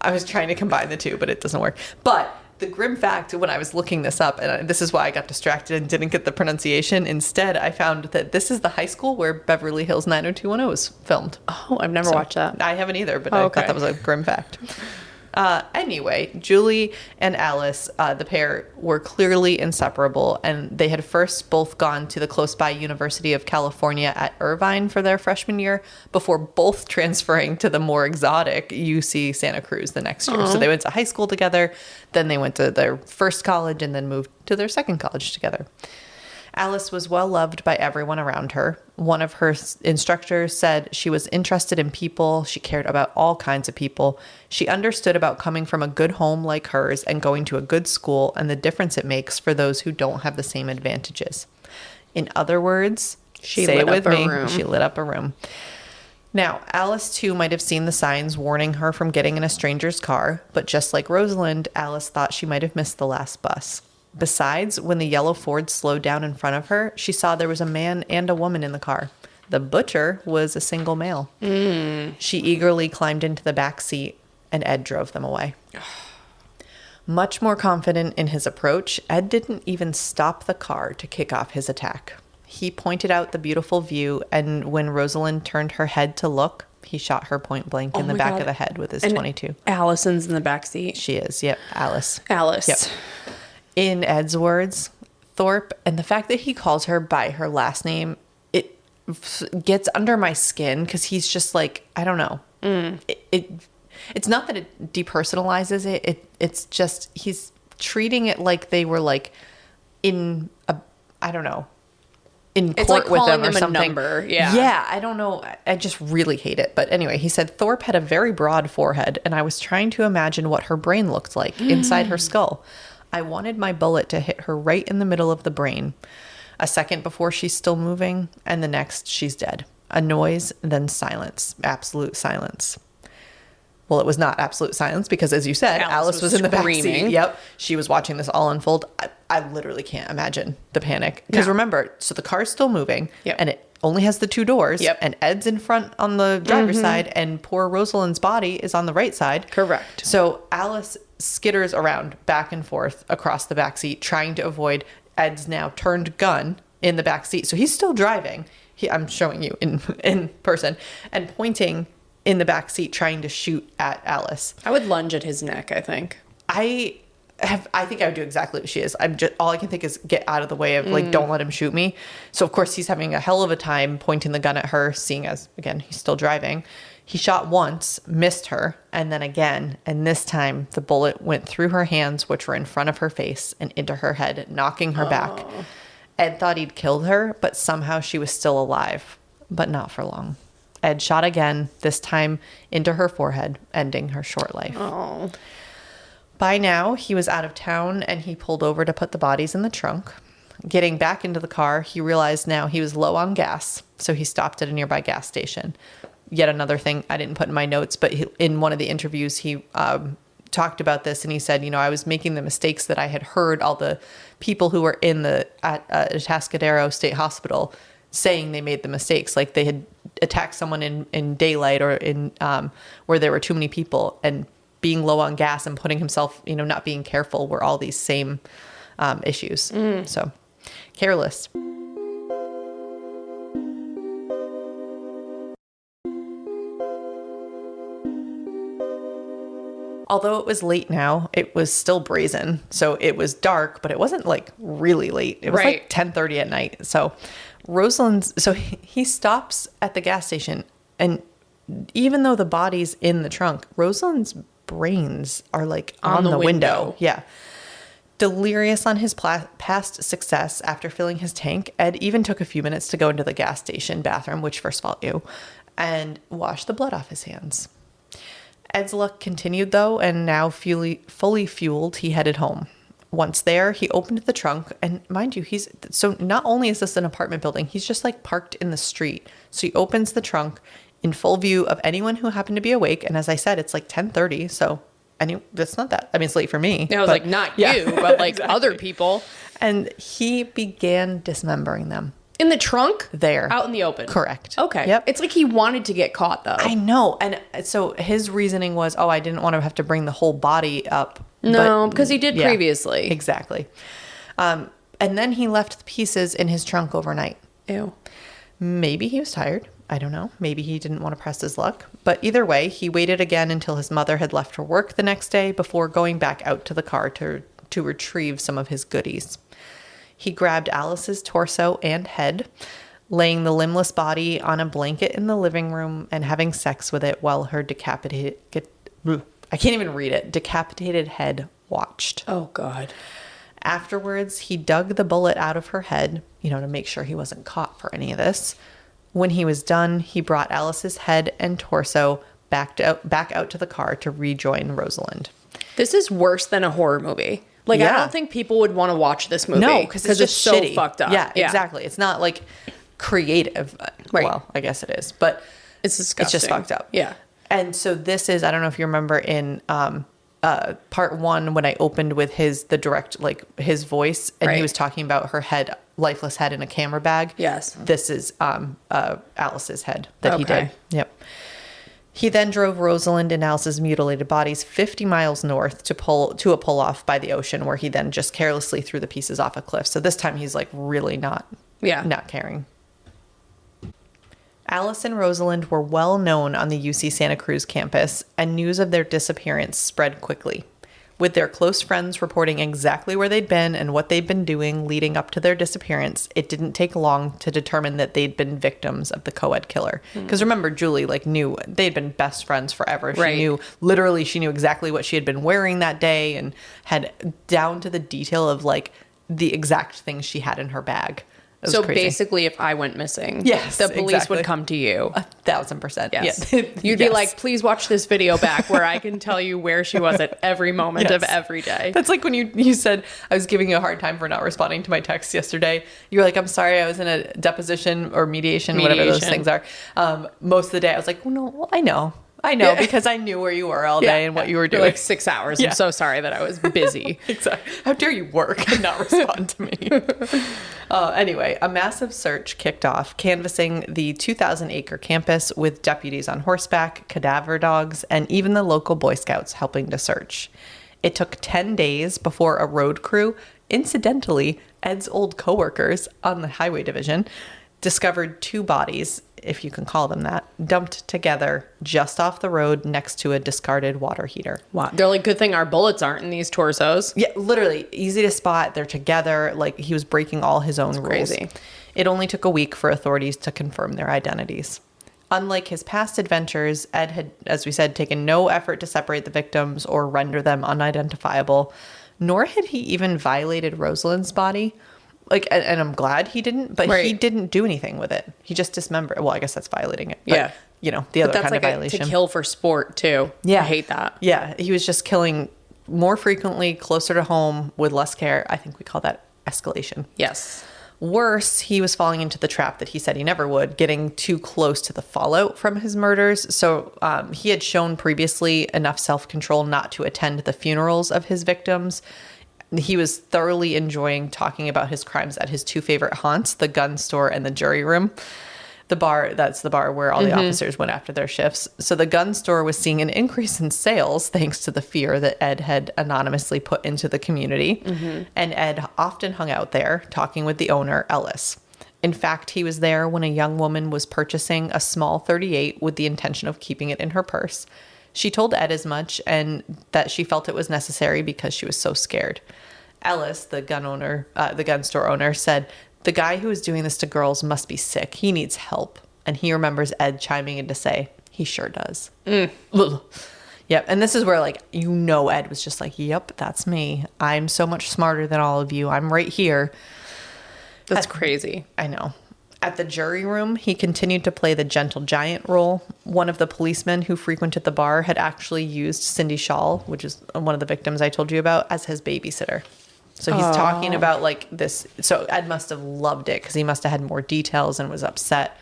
I was trying to combine the two, but it doesn't work. But the grim fact, when I was looking this up, and this is why I got distracted and didn't get the pronunciation, instead I found that this is the high school where Beverly Hills 90210 was filmed. Oh, I've never watched that. I haven't either, but I thought that was a grim fact. Anyway, Julie and Alice, the pair, were clearly inseparable, and they had first both gone to the close-by University of California at Irvine for their freshman year before both transferring to the more exotic UC Santa Cruz the next year. So they went to high school together, then they went to their first college, and then moved to their second college together. Alice was well loved by everyone around her. One of her instructors said she was interested in people. She cared about all kinds of people. She understood about coming from a good home like hers and going to a good school and the difference it makes for those who don't have the same advantages. In other words, She say lit it with up a me. room. She lit up a room. Now, Alice, too, might have seen the signs warning her from getting in a stranger's car, but just like Rosalind, Alice thought she might have missed the last bus. Besides, when the yellow Ford slowed down in front of her, she saw there was a man and a woman in the car. The butcher was a single male. She eagerly climbed into the back seat, and Ed drove them away. Much more confident in his approach, Ed didn't even stop the car to kick off his attack. He pointed out the beautiful view, and when Rosalind turned her head to look, he shot her point blank in the back of the head with his .22. Allison's in the back seat. She is, yep, Alice. Alice. Yep. In Ed's words, Thorpe, and the fact that he calls her by her last name, it gets under my skin because he's just like, I don't know. It's not that it depersonalizes it. It's just he's treating it like they were like in a, I don't know, in It's court like with calling them or them a something. number, yeah. Yeah, I don't know. I just really hate it. But anyway, he said Thorpe had a very broad forehead, and I was trying to imagine what her brain looked like inside her skull. I wanted my bullet to hit her right in the middle of the brain. A second before she's still moving, and the next she's dead. A noise, then silence. Absolute silence. Well, it was not absolute silence because, as you said, Alice was in the backseat. Yep. She was watching this all unfold. I literally can't imagine the panic. Because remember, so the car's still moving, and it only has the 2 doors, and Ed's in front on the driver's side, and poor Rosalind's body is on the right side. Correct. So Alice skitters around back and forth across the backseat, trying to avoid Ed's now turned gun in the backseat. So he's still driving. I'm showing you in person, and pointing in the back seat trying to shoot at Alice. I would lunge at his neck, I think. I think I would do exactly what she is. All I can think is get out of the way of like, don't let him shoot me. So of course he's having a hell of a time pointing the gun at her, seeing as, again, he's still driving. He shot once, missed her, and then again. And this time the bullet went through her hands, which were in front of her face, and into her head, knocking her back. Ed thought he'd killed her, but somehow she was still alive, but not for long. Ed shot again, this time into her forehead, ending her short life. Oh. By now, he was out of town, and he pulled over to put the bodies in the trunk. Getting back into the car, he realized now he was low on gas, so he stopped at a nearby gas station. Yet another thing I didn't put in my notes, but in one of the interviews, he talked about this, and he said, I was making the mistakes that I had heard all the people who were at Atascadero State Hospital saying they made the mistakes, like they had attacked someone in daylight or in where there were too many people, and being low on gas and putting himself, not being careful were all these same issues. So careless. Although it was late now, it was still brazen. So it was dark, but it wasn't like really late. It was like 10:30 at night. So he stops at the gas station, and even though the body's in the trunk, Rosalind's brains are like on the window. Yeah. Delirious on his past success after filling his tank, Ed even took a few minutes to go into the gas station bathroom, which first of all, and wash the blood off his hands. Ed's luck continued, though, and now fully fueled, he headed home. Once there, he opened the trunk, and mind you, so not only is this an apartment building, he's just like parked in the street. So he opens the trunk in full view of anyone who happened to be awake, and as I said, it's like 10:30, so that's not that. I mean, it's late for me. Yeah, I was like, not you, but like exactly. Other people. And he began dismembering them. In the trunk? There. Out in the open? Correct. Okay. Yep. It's like he wanted to get caught, though. I know. And so his reasoning was, I didn't want to have to bring the whole body up. No, because he did previously. Exactly. And then he left the pieces in his trunk overnight. Ew. Maybe he was tired. I don't know. Maybe he didn't want to press his luck. But either way, he waited again until his mother had left for work the next day before going back out to the car to retrieve some of his goodies. He grabbed Alice's torso and head, laying the limbless body on a blanket in the living room and having sex with it while her decapitated head watched. Oh, God. Afterwards, he dug the bullet out of her head, to make sure he wasn't caught for any of this. When he was done, he brought Alice's head and torso back out to the car to rejoin Rosalind. This is worse than a horror movie. I don't think people would want to watch this movie. No, because it's just so shitty. Fucked up. Yeah, exactly. It's not like creative. Right. Well, I guess it is, but it's disgusting. It's just fucked up. Yeah. And so this is, I don't know if you remember in part 1 when I opened with his voice, and he was talking about her head, lifeless head in a camera bag. Yes. This is Alice's head that he Okay. did. Yep. He then drove Rosalind and Alice's mutilated bodies 50 miles north to a pull-off by the ocean, where he then just carelessly threw the pieces off a cliff. So this time he's like really not caring. Alice and Rosalind were well known on the UC Santa Cruz campus, and news of their disappearance spread quickly. With their close friends reporting exactly where they'd been and what they'd been doing leading up to their disappearance, it didn't take long to determine that they'd been victims of the co-ed killer. Because remember, Julie knew they'd been best friends forever. She knew exactly what she had been wearing that day and had down to the detail of the exact things she had in her bag. was So crazy. basically, if I went missing, Yes, the police exactly. would come to you. 1,000%. Yes. Yeah. You'd be Yes. like, please watch this video back where I can tell you where she was at every moment of Yes. every day. That's like when you said I was giving you a hard time for not responding to my text yesterday. You were like, I'm sorry, I was in a deposition or mediation. Whatever those things are. Most of the day I was like, well, no, I know because I knew where you were all day and what you were For doing. like 6 hours. Yeah. I'm so sorry that I was busy. Exactly. How dare you work and not respond to me? Anyway, a massive search kicked off, canvassing the 2,000-acre campus with deputies on horseback, cadaver dogs, and even the local Boy Scouts helping to search. It took 10 days before a road crew, incidentally, Ed's old coworkers on the highway division, discovered 2 bodies, if you can call them that, dumped together just off the road next to a discarded water heater. Wow. They're like, good thing our bullets aren't in these torsos. Yeah, literally easy to spot. They're together. Like he was breaking all his own rules. crazy. It only took a week for authorities to confirm their identities. Unlike his past adventures, Ed had, as we said, taken no effort to separate the victims or render them unidentifiable, nor had he even violated Rosalind's body. Like, and I'm glad he didn't, but he didn't do anything with it. He just dismembered. Well, I guess that's violating it. But, Yeah. you know, the other That's kind like of violation. to kill for sport too. Yeah. I hate that. Yeah. He was just killing more frequently, closer to home, with less care. I think we call that escalation. Yes. Worse, he was falling into the trap that he said he never would, getting too close to the fallout from his murders. So he had shown previously enough self-control not to attend the funerals of his victims. He was thoroughly enjoying talking about his crimes at his 2 favorite haunts, the gun store and the jury room. The bar, that's the bar where all the officers went after their shifts. So the gun store was seeing an increase in sales thanks to the fear that Ed had anonymously put into the community. And Ed often hung out there talking with the owner, Ellis. In fact, he was there when a young woman was purchasing a small .38 with the intention of keeping it in her purse. She told Ed as much and that she felt it was necessary because she was so scared. Ellis, the gun store owner, said, "The guy who is doing this to girls must be sick. He needs help." And he remembers Ed chiming in to say, "He sure does." Yep. And this is where, like, Ed was just like, "Yep, that's me. I'm so much smarter than all of you. I'm right here." That's crazy. I know. At the jury room, he continued to play the gentle giant role. One of the policemen who frequented the bar had actually used Cindy Shaw, which is one of the victims I told you about, as his babysitter. So he's talking about like this. So Ed must have loved it because he must have had more details and was upset.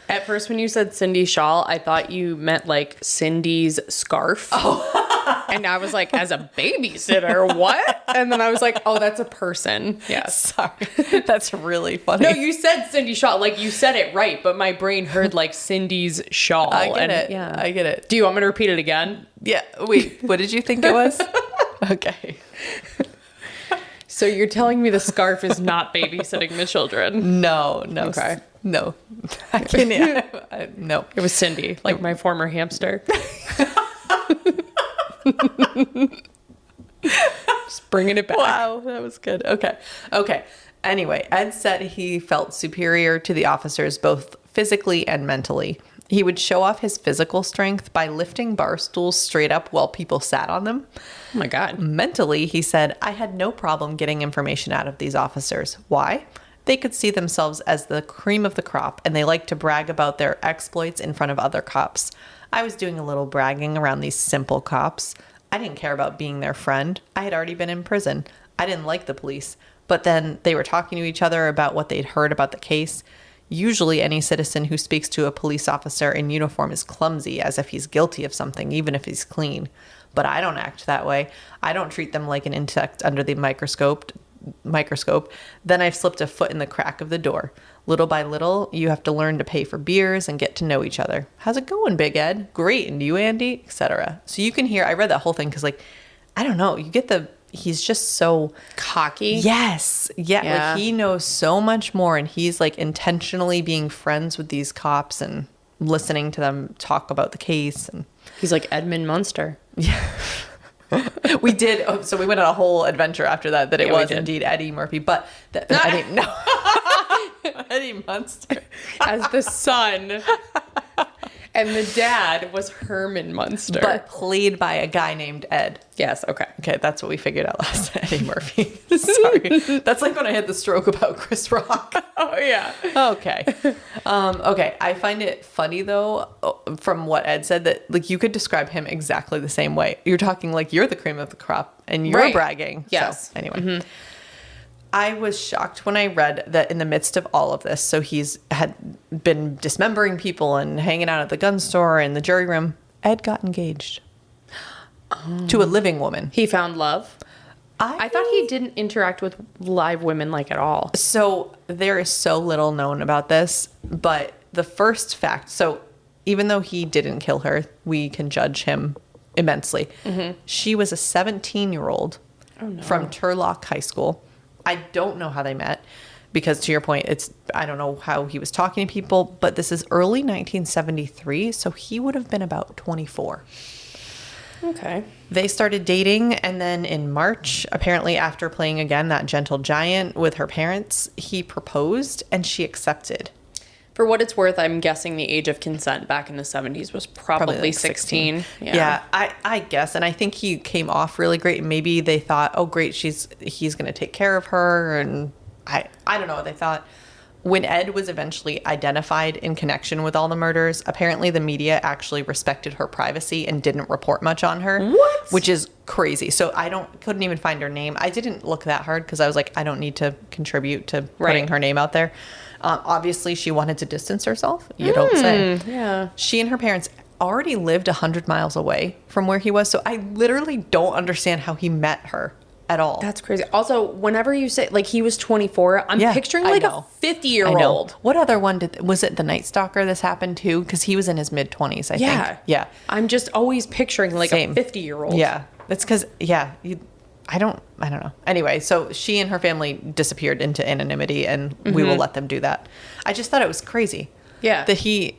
At first, when you said Cindy Shaw, I thought you meant like Cindy's scarf. Oh. And I was like, as a babysitter, what? And then I was like, oh, that's a person. Yes. Sorry. That's really funny. No, you said Cindy Shaw. Like, you said it right, but my brain heard like Cindy's shawl. I get it. Yeah. I get it. Do you want me to repeat it again? Yeah. Wait, what did you think it was? Okay. So you're telling me the scarf is not babysitting the children? No. Okay. No. I can't. No. It was Cindy, like my former hamster. Just bringing it back. Wow, that was good. Okay. Anyway, Ed said he felt superior to the officers both physically and mentally. He would show off his physical strength by lifting bar stools straight up while people sat on them. Oh my God. Mentally, he said, "I had no problem getting information out of these officers. Why? They could see themselves as the cream of the crop, and they like to brag about their exploits in front of other cops. I was doing a little bragging around these simple cops. I didn't care about being their friend. I had already been in prison. I didn't like the police. But then they were talking to each other about what they'd heard about the case. Usually any citizen who speaks to a police officer in uniform is clumsy, as if he's guilty of something, even if he's clean. But I don't act that way. I don't treat them like an insect under the microscope. Then I've slipped a foot in the crack of the door. Little by little, you have to learn to pay for beers and get to know each other. How's it going, Big Ed? Great. And you, Andy? Etc. So you can hear, I read that whole thing because, like, I don't know, he's just so cocky. Yes. Yeah. Like, he knows so much more, and he's like intentionally being friends with these cops and listening to them talk about the case. And He's like Edmund Munster. yeah. We did. So we went on a whole adventure after that it was indeed Eddie Murphy, but I didn't know. Eddie Munster. As the son. And the dad was Herman Munster. But played by a guy named Ed. Yes, okay. Okay, that's what we figured out last. Eddie Murphy. Sorry. That's like when I had the stroke about Chris Rock. Oh, yeah. Okay. Okay. I find it funny though, from what Ed said, that like you could describe him exactly the same way. You're talking like you're the cream of the crop and you're Right. bragging. Yes. So anyway, I was shocked when I read that in the midst of all of this, so he's had been dismembering people and hanging out at the gun store and the jury room. Ed got engaged to a living woman. He found love. I thought he didn't interact with live women like at all. So there is so little known about this, but the first fact, so even though he didn't kill her, we can judge him immensely. She was a 17-year-old from Turlock High School. I don't know how they met because to your point, I don't know how he was talking to people, but this is early 1973, so he would have been about 24. Okay. They started dating, and then in March, apparently after playing again that gentle giant with her parents, he proposed and she accepted. For what it's worth, I'm guessing the age of consent back in the 70s was probably like 16. Yeah, I guess. And I think he came off really great. Maybe they thought, oh, great, he's going to take care of her. And I don't know what they thought. When Ed was eventually identified in connection with all the murders, apparently the media actually respected her privacy and didn't report much on her. What? Which is crazy. So couldn't even find her name. I didn't look that hard because I was like, I don't need to contribute to putting her name out there. Obviously, she wanted to distance herself. You don't say. Yeah. She and her parents already lived 100 miles away from where he was. So I literally don't understand how he met her at all. That's crazy. Also, whenever you say, like, he was 24, I'm picturing, like, a 50-year-old. What other one was it the Night Stalker this happened to? Because he was in his mid-20s, I think. Yeah. I'm just always picturing, like, Same. a 50-year-old. Yeah. It's because, I don't know. Anyway, so she and her family disappeared into anonymity, and we will let them do that. I just thought it was crazy. Yeah. That he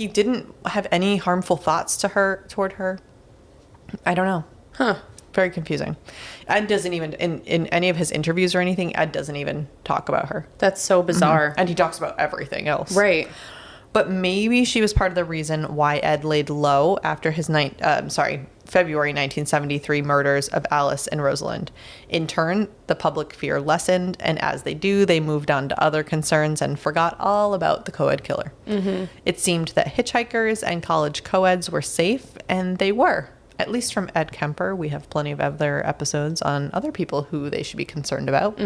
didn't have any harmful thoughts toward her. I don't know. Huh. Very confusing. Ed doesn't even, in any of his interviews or anything, Ed doesn't even talk about her. That's so bizarre. And he talks about everything else. Right. But maybe she was part of the reason why Ed laid low after his February 1973 murders of Alice and Rosalind. In turn, the public fear lessened, and as they do, they moved on to other concerns and forgot all about the co-ed killer. It seemed that hitchhikers and college co-eds were safe, and they were. At least from Ed Kemper. We have plenty of other episodes on other people who they should be concerned about.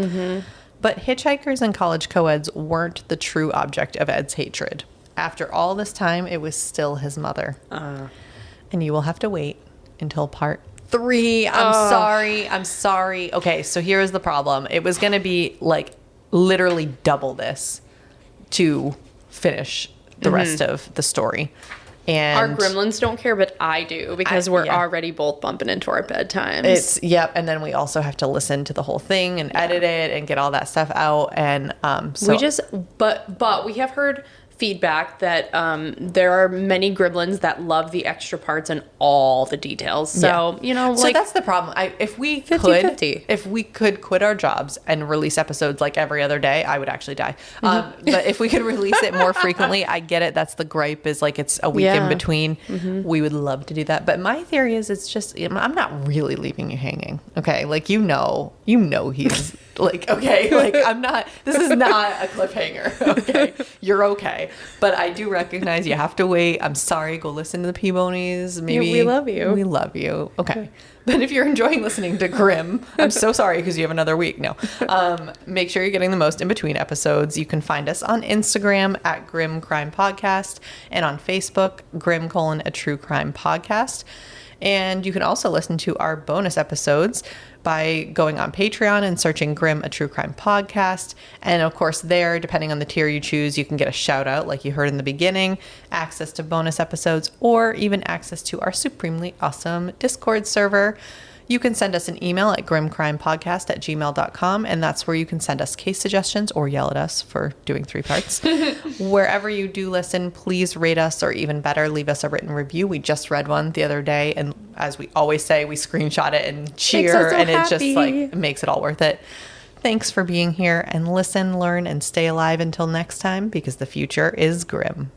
But hitchhikers and college co-eds weren't the true object of Ed's hatred. After all this time, it was still his mother. And you will have to wait until part 3. I'm sorry. Okay, so here's the problem. It was going to be like literally double this to finish the rest of the story. And Our gremlins don't care, but I do, because we're already both bumping into our bedtimes. And then we also have to listen to the whole thing and edit it and get all that stuff out. And but we have heard feedback that there are many gremlins that love the extra parts and all the details. So, so that's the problem. If we 50-50. if we could quit our jobs and release episodes like every other day, I would actually die. But if we could release it more frequently, I get it. That's the gripe, is like it's a week in between. We would love to do that. But my theory is it's just, I'm not really leaving you hanging. Okay. Like, he's like, okay, like this is not a cliffhanger. Okay. You're okay. But I do recognize you have to wait. I'm sorry. Go listen to the P-Bonies. Maybe we love you. We love you. Okay. But if you're enjoying listening to Grimm, I'm so sorry because you have another week. No. Make sure you're getting the most in between episodes. You can find us on Instagram at Grimm Crime Podcast and on Facebook, Grimm: A True Crime Podcast. And you can also listen to our bonus episodes by going on Patreon and searching Grimm: A True Crime Podcast. And of course there, depending on the tier you choose, you can get a shout out like you heard in the beginning, access to bonus episodes, or even access to our supremely awesome Discord server. You can send us an email at grimmcrimepodcast@gmail.com, and that's where you can send us case suggestions or yell at us for doing 3 parts. Wherever you do listen, please rate us, or even better, leave us a written review. We just read one the other day, and as we always say, we screenshot it and cheer, and it just like makes it all worth it. Thanks for being here, and listen, learn, and stay alive until next time, because the future is grim.